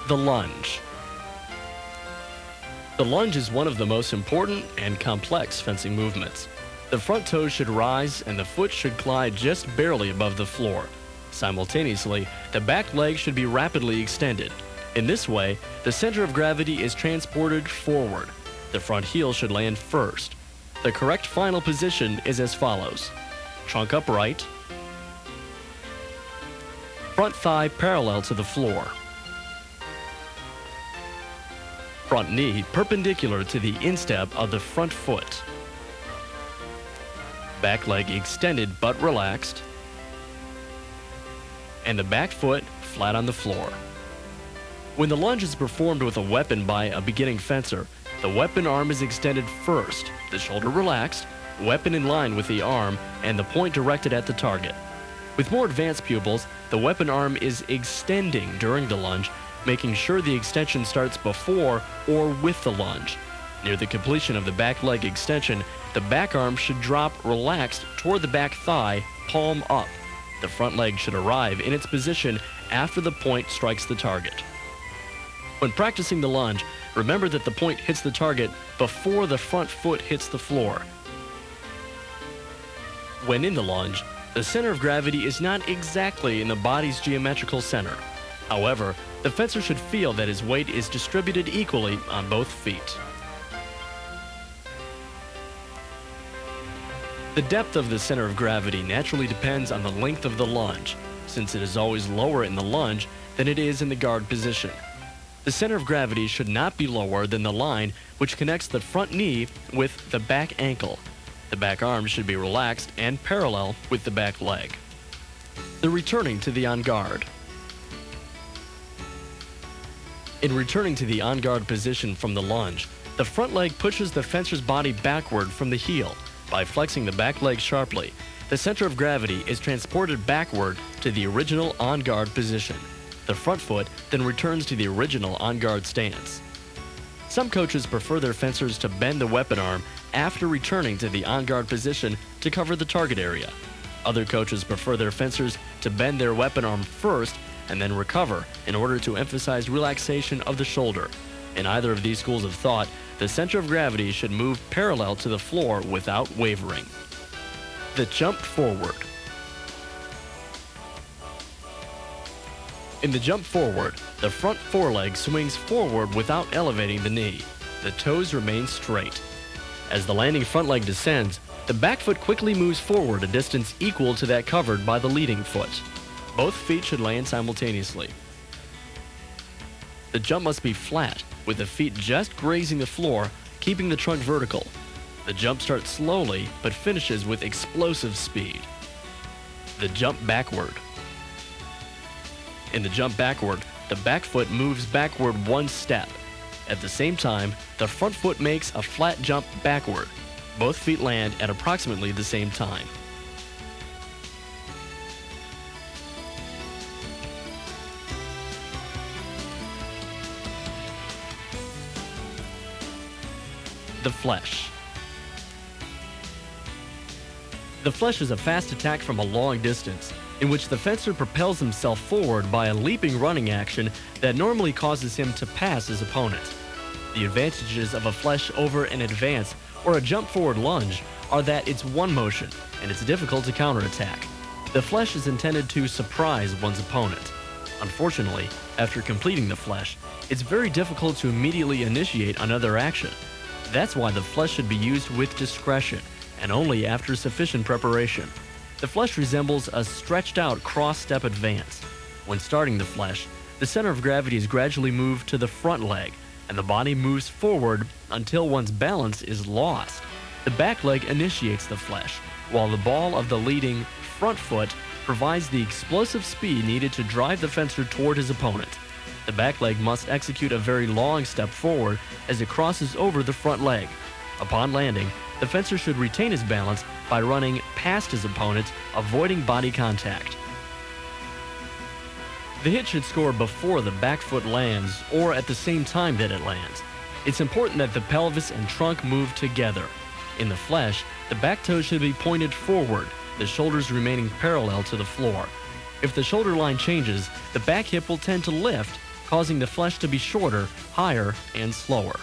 The lunge. The lunge is one of the most important and complex fencing movements. The front toes should rise and the foot should glide just barely above the floor. Simultaneously, the back leg should be rapidly extended. In this way, the center of gravity is transported forward. The front heel should land first. The correct final position is as follows: trunk upright, front thigh parallel to the floor, front knee perpendicular to the instep of the front foot, back leg extended but relaxed, and the back foot flat on the floor. When the lunge is performed with a weapon by a beginning fencer, the weapon arm is extended first, the shoulder relaxed, weapon in line with the arm, and the point directed at the target. With more advanced pupils, the weapon arm is extending during the lunge, making sure the extension starts before or with the lunge. Near the completion of the back leg extension, the back arm should drop relaxed toward the back thigh, palm up. The front leg should arrive in its position after the point strikes the target. When practicing the lunge, remember that the point hits the target before the front foot hits the floor. When in the lunge, the center of gravity is not exactly in the body's geometrical center. However, the fencer should feel that his weight is distributed equally on both feet. The depth of the center of gravity naturally depends on the length of the lunge, since it is always lower in the lunge than it is in the guard position. The center of gravity should not be lower than the line which connects the front knee with the back ankle. The back arm should be relaxed and parallel with the back leg. The returning to the on guard. In returning to the on guard position from the lunge, the front leg pushes the fencer's body backward from the heel. By flexing the back leg sharply, the center of gravity is transported backward to the original on guard position. The front foot then returns to the original on guard stance. Some coaches prefer their fencers to bend the weapon arm after returning to the on guard position to cover the target area. Other coaches prefer their fencers to bend their weapon arm first and then recover in order to emphasize relaxation of the shoulder. In either of these schools of thought, the center of gravity should move parallel to the floor without wavering. The jump forward. In the jump forward, the front foreleg swings forward without elevating the knee. The toes remain straight. As the landing front leg descends, the back foot quickly moves forward a distance equal to that covered by the leading foot. Both feet should land simultaneously. The jump must be flat, with the feet just grazing the floor, keeping the trunk vertical. The jump starts slowly, but finishes with explosive speed. The jump backward. In the jump backward, the back foot moves backward one step. At the same time, the front foot makes a flat jump backward. Both feet land at approximately the same time. The flesh. The flesh is a fast attack from a long distance, in which the fencer propels himself forward by a leaping running action that normally causes him to pass his opponent. The advantages of a flesh over an advance or a jump forward lunge are that it's one motion and it's difficult to counterattack. The flesh is intended to surprise one's opponent. Unfortunately, after completing the flesh, it's very difficult to immediately initiate another action. That's why the flesh should be used with discretion and only after sufficient preparation. The flesh resembles a stretched out cross-step advance. When starting the flesh, the center of gravity is gradually moved to the front leg, and the body moves forward until one's balance is lost. The back leg initiates the flesh, while the ball of the leading front foot provides the explosive speed needed to drive the fencer toward his opponent. The back leg must execute a very long step forward as it crosses over the front leg. Upon landing, the fencer should retain his balance by running past his opponent, avoiding body contact. The hit should score before the back foot lands or at the same time that it lands. It's important that the pelvis and trunk move together. In the flesh, the back toes should be pointed forward, the shoulders remaining parallel to the floor. If the shoulder line changes, the back hip will tend to lift causing the flesh to be shorter, higher, and slower.